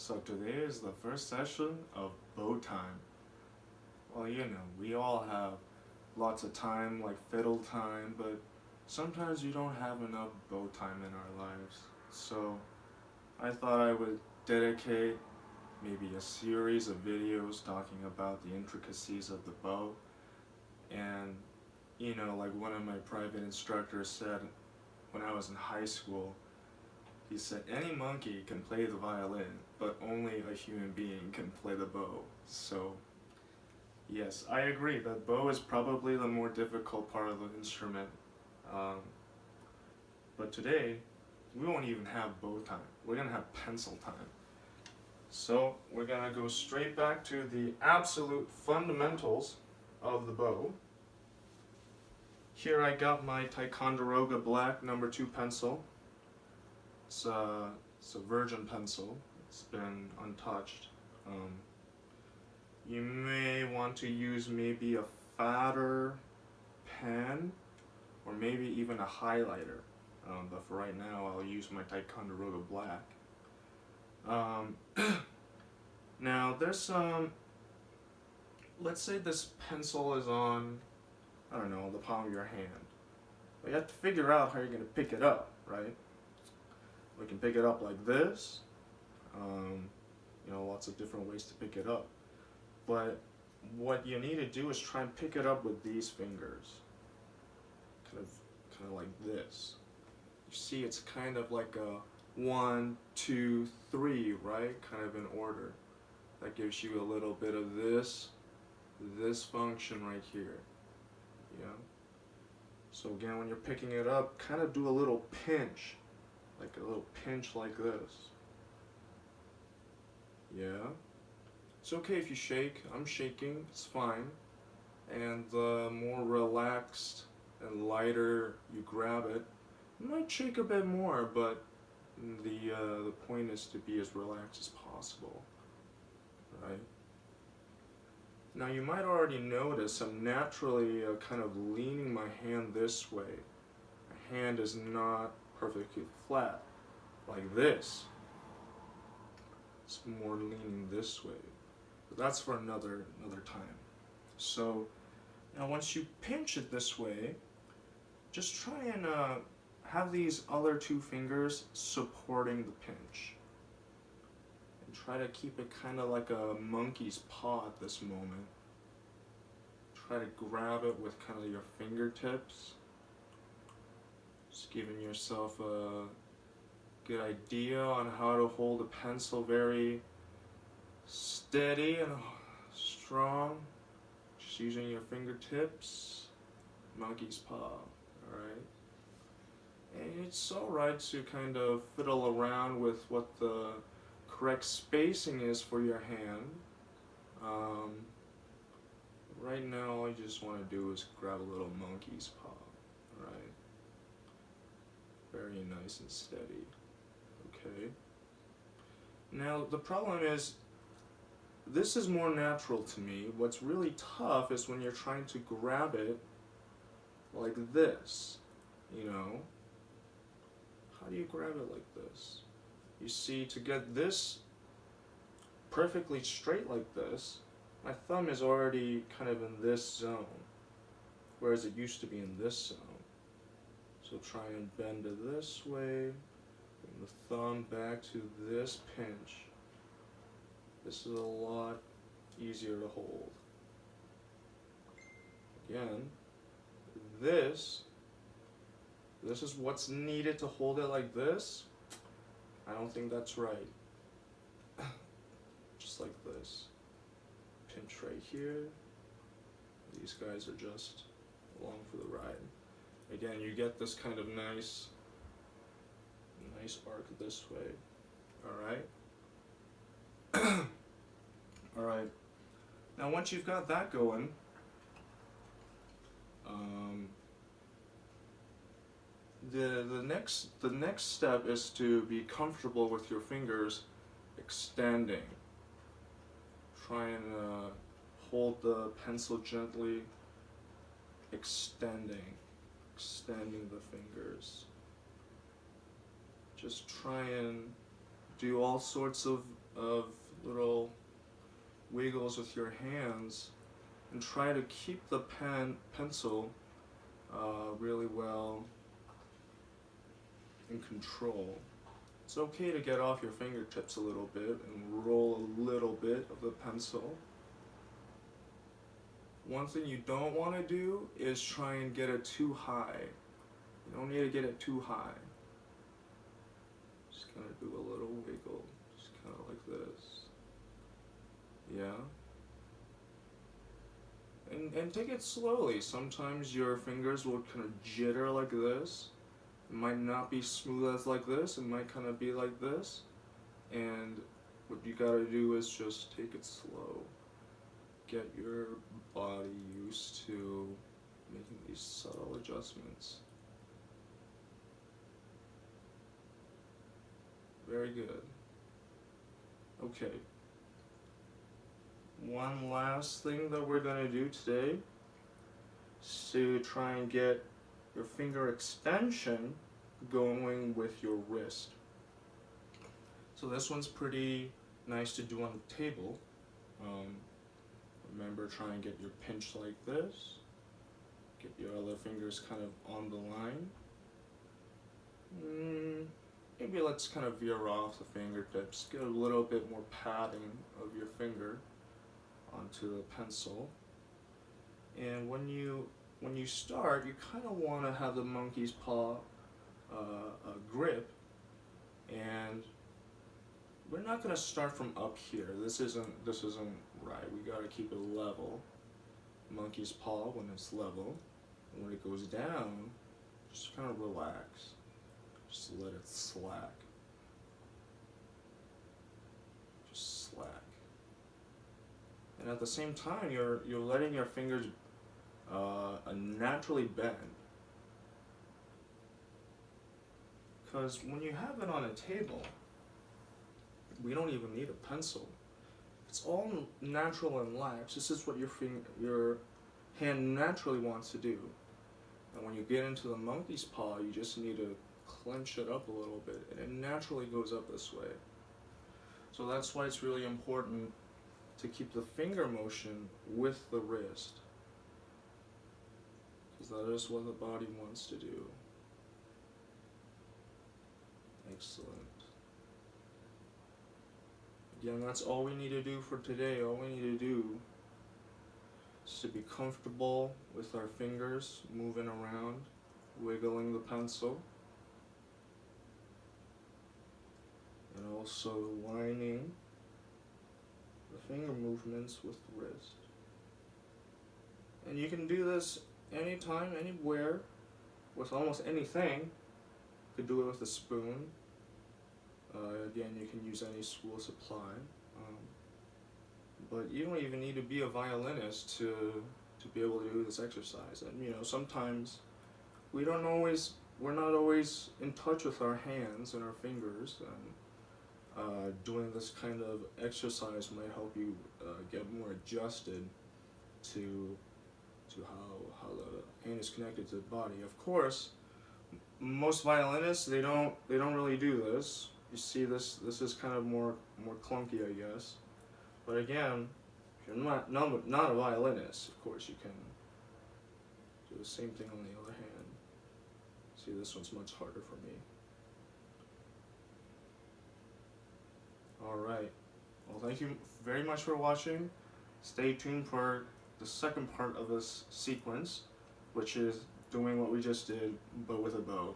So today is the first session of bow time. Well, we all have lots of time, like fiddle time, but sometimes you don't have enough bow time in our lives. So I thought I would dedicate maybe a series of videos talking about the intricacies of the bow. And, like one of my private instructors said when I was in high school, he said, any monkey can play the violin, but only a human being can play the bow. So, yes, I agree that bow is probably the more difficult part of the instrument. Um, but today, we won't even have bow time. We're going to have pencil time. So, we're going to go straight back to the absolute fundamentals of the bow. Here I got my Ticonderoga Black #2 pencil. It's a virgin pencil. It's been untouched. You may want to use maybe a fatter pen or maybe even a highlighter. But for right now, I'll use my Ticonderoga Black. Now, there's some. Let's say this pencil is on, I don't know, the palm of your hand. But you have to figure out how you're going to pick it up, right? We can pick it up like this. Lots of different ways to pick it up. But what you need to do is try and pick it up with these fingers. Kind of like this. You see, it's kind of like a 1, 2, 3, right? Kind of in order. That gives you a little bit of this function right here. Yeah. So again, when you're picking it up, kind of do a little pinch. Like a little pinch like this. Yeah. It's okay if you shake. I'm shaking. It's fine. And the more relaxed and lighter you grab it, you might shake a bit more, but the point is to be as relaxed as possible. Right? Now you might already notice I'm naturally kind of leaning my hand this way. My hand is not perfectly flat, like this. It's more leaning this way. But that's for another time. So now once you pinch it this way, just try and have these other two fingers supporting the pinch. And try to keep it kind of like a monkey's paw at this moment. Try to grab it with kind of your fingertips. Just giving yourself a good idea on how to hold a pencil very steady and strong. Just using your fingertips. Monkey's paw, alright? And it's alright to kind of fiddle around with what the correct spacing is for your hand. Right now, all you just want to do is grab a little monkey's paw, alright? Very nice and steady. Okay. Now the problem is, this is more natural to me. What's really tough is when you're trying to grab it like this, How do you grab it like this? You see, to get this perfectly straight like this, my thumb is already kind of in this zone, whereas it used to be in this zone. So try and bend it this way. Bring the thumb back to this pinch. This is a lot easier to hold. Again, this is what's needed to hold it like this. I don't think that's right. Just like this. Pinch right here. These guys are just along for the ride. Again, you get this kind of nice arc this way. Alright? Alright. Now once you've got that going, the next step is to be comfortable with your fingers extending. Try and hold the pencil gently, extending the fingers. Just try and do all sorts of of little wiggles with your hands and try to keep the pencil really well in control. It's okay to get off your fingertips a little bit and roll a little bit of the pencil. One thing you don't want to do is try and get it too high. You don't need to get it too high. Just kind of do a little wiggle, just kind of like this. Yeah. And take it slowly. Sometimes your fingers will kind of jitter like this. It might not be smooth as like this. It might kind of be like this. And what you gotta do is just take it slow. Get your body used to making these subtle adjustments. Very good. Okay. One last thing that we're going to do today is to try and get your finger extension going with your wrist. So this one's pretty nice to do on the table. Remember, try and get your pinch like this. Get your other fingers kind of on the line. Maybe let's kind of veer off the fingertips. Get a little bit more padding of your finger onto the pencil. And when you start, you kind of want to have the monkey's paw grip, and we're not going to start from up here. This isn't right. We got to keep it level. Monkey's paw when it's level, and when it goes down, just kind of relax. Just let it slack. Just slack. And at the same time, you're letting your fingers naturally bend. Because when you have it on a table, we don't even need a pencil. It's all natural and lax. This is what your hand naturally wants to do. And when you get into the monkey's paw, you just need to clench it up a little bit, and it naturally goes up this way. So that's why it's really important to keep the finger motion with the wrist, because that is what the body wants to do. Excellent. Again, that's all we need to do for today. All we need to do is to be comfortable with our fingers moving around, wiggling the pencil, and also lining the finger movements with the wrist. And you can do this anytime, anywhere, with almost anything. You could do it with a spoon. Again, you can use any school supply. But you don't even need to be a violinist to be able to do this exercise. And sometimes we're not always in touch with our hands and our fingers, and doing this kind of exercise might help you get more adjusted to how the hand is connected to the body. Of course, most violinists they don't really do this. You see, this is kind of more clunky, I guess. But again, if you're not a violinist, of course you can do the same thing on the other hand. See, this one's much harder for me. Alright, well, thank you very much for watching. Stay tuned for the second part of this sequence, which is doing what we just did, but with a bow.